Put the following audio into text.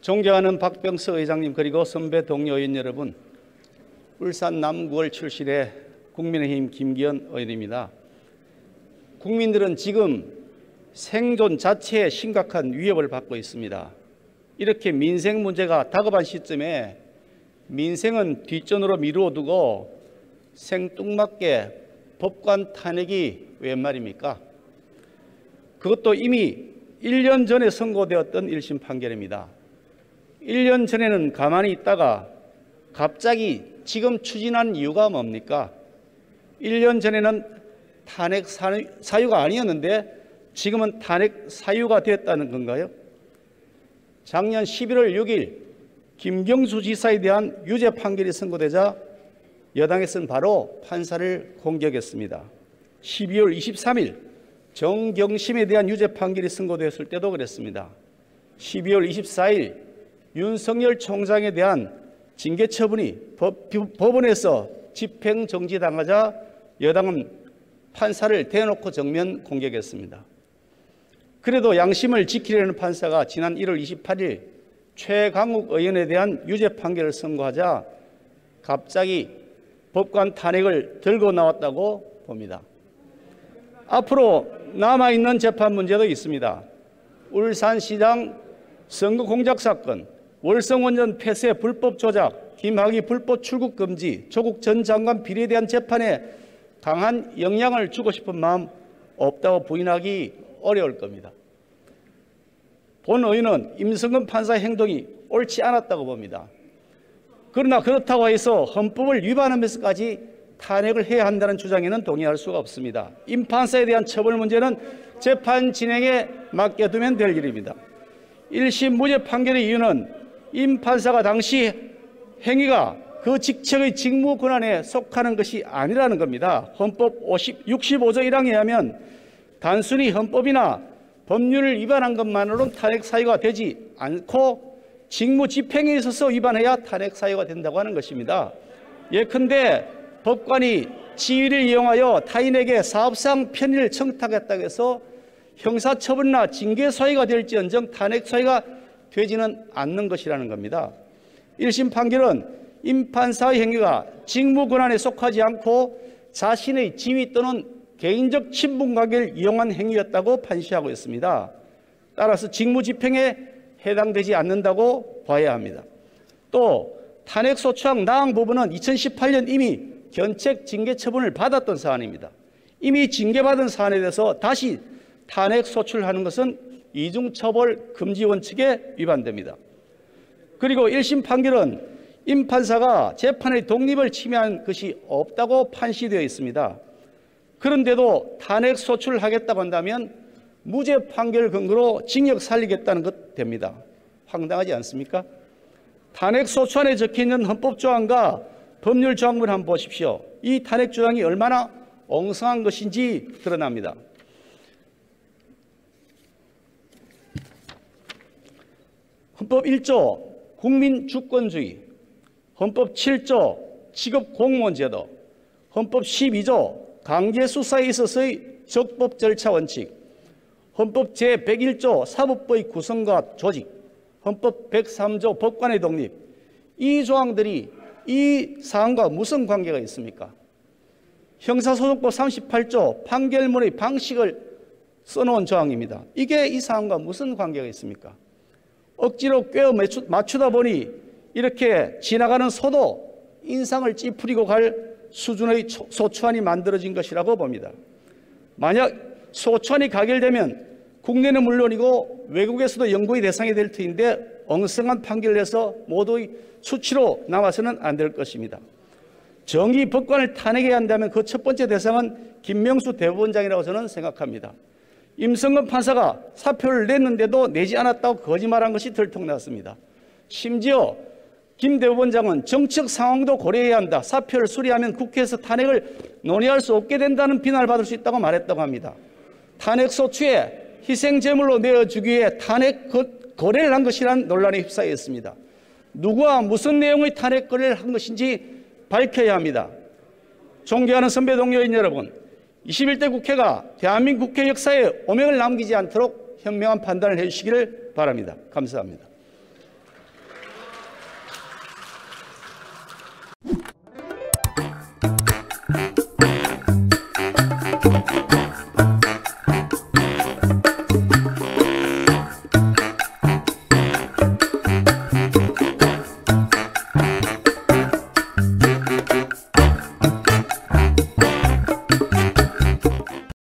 존경하는 박병석 의장님 그리고 선배 동료 의원 여러분, 울산 남구을 출신의 국민의힘 김기현 의원입니다. 국민들은 지금 생존 자체에 심각한 위협을 받고 있습니다. 이렇게 민생 문제가 다급한 시점에 민생은 뒷전으로 미루어두고 생뚱맞게 법관 탄핵이 웬 말입니까? 그것도 이미 1년 전에 선고되었던 1심 판결입니다. 1년 전에는 가만히 있다가 갑자기 지금 추진한 이유가 뭡니까? 1년 전에는 탄핵 사유가 아니었는데 지금은 탄핵 사유가 됐다는 건가요? 작년 11월 6일 김경수 지사에 대한 유죄 판결이 선고되자 여당에서는 바로 판사를 공격했습니다. 12월 23일 정경심에 대한 유죄 판결이 선고되었을 때도 그랬습니다. 12월 24일 윤석열 총장에 대한 징계 처분이 법원에서 집행정지당하자 여당은 판사를 대놓고 정면 공격했습니다. 그래도 양심을 지키려는 판사가 지난 1월 28일 최강욱 의원에 대한 유죄 판결을 선고하자 갑자기 법관 탄핵을 들고 나왔다고 봅니다. 앞으로 남아있는 재판 문제도 있습니다. 울산시장 선거 공작 사건, 월성원전 폐쇄 불법 조작, 김학의 불법 출국 금지, 조국 전 장관 비리에 대한 재판에 강한 영향을 주고 싶은 마음 없다고 부인하기 어려울 겁니다. 본 의원은 임성근 판사의 행동이 옳지 않았다고 봅니다. 그러나 그렇다고 해서 헌법을 위반하면서까지 탄핵을 해야 한다는 주장에는 동의할 수가 없습니다. 임 판사에 대한 처벌 문제는 재판 진행에 맡겨두면 될 일입니다. 1심 무죄 판결의 이유는 임 판사가 당시 행위가 그 직책의 직무 권한에 속하는 것이 아니라는 겁니다. 헌법 65조 1항에 의하면 단순히 헌법이나 법률을 위반한 것만으로는 탄핵 사유가 되지 않고 직무 집행에 있어서 위반해야 탄핵 사유가 된다고 하는 것입니다. 예컨대 법관이 지위를 이용하여 타인에게 사업상 편의를 청탁했다고 해서 형사처분이나 징계 사유가 될지언정 탄핵 사유가 되지는 않는 것이라는 겁니다. 1심 판결은 임 판사의 행위가 직무 권한에 속하지 않고 자신의 지위 또는 개인적 친분 관계를 이용한 행위였다고 판시하고 있습니다. 따라서 직무 집행에 해당되지 않는다고 봐야 합니다. 또 탄핵 소추안 나항 부분은 2018년 이미 견책 징계 처분을 받았던 사안입니다. 이미 징계받은 사안에 대해서 다시 탄핵 소추하는 것은 이중처벌 금지 원칙에 위반됩니다. 그리고 1심 판결은 임 판사가 재판의 독립을 침해한 것이 없다고 판시되어 있습니다. 그런데도 탄핵 소추를 하겠다고 한다면 무죄 판결 근거로 징역 살리겠다는 것 됩니다. 황당하지 않습니까? 탄핵 소추안에 적혀있는 헌법 조항과 법률 조항을 한번 보십시오. 이 탄핵 조항이 얼마나 엉성한 것인지 드러납니다. 헌법 1조 국민주권주의, 헌법 7조 직업공무원제도, 헌법 12조 강제수사에 있어서의 적법 절차 원칙, 헌법 제101조 사법부의 구성과 조직, 헌법 103조 법관의 독립, 이 조항들이 이 사안과 무슨 관계가 있습니까? 형사소송법 38조 판결문의 방식을 써놓은 조항입니다. 이게 이 사안과 무슨 관계가 있습니까? 억지로 꿰어 맞추다 보니 이렇게 지나가는 소도 인상을 찌푸리고 갈 수준의 소추안이 만들어진 것이라고 봅니다. 만약 소추안이 가결되면 국내는 물론이고 외국에서도 연구의 대상이 될 터인데 엉성한 판결을 해서 모두의 수치로 남아서는 안 될 것입니다. 정의 법관을 탄핵해야 한다면 그 첫 번째 대상은 김명수 대법원장이라고 저는 생각합니다. 임성근 판사가 사표를 냈는데도 내지 않았다고 거짓말한 것이 들통났습니다. 심지어 김 대법원장은 정치적 상황도 고려해야 한다. 사표를 수리하면 국회에서 탄핵을 논의할 수 없게 된다는 비난을 받을 수 있다고 말했다고 합니다. 탄핵 소추에 희생제물로 내어주기 위해 탄핵 거래를 한 것이라는 논란에 휩싸여 있습니다. 누구와 무슨 내용의 탄핵 거래를 한 것인지 밝혀야 합니다. 존경하는 선배 동료인 여러분, 21대 국회가 대한민국 국회 역사에 오명을 남기지 않도록 현명한 판단을 해주시기를 바랍니다. 감사합니다.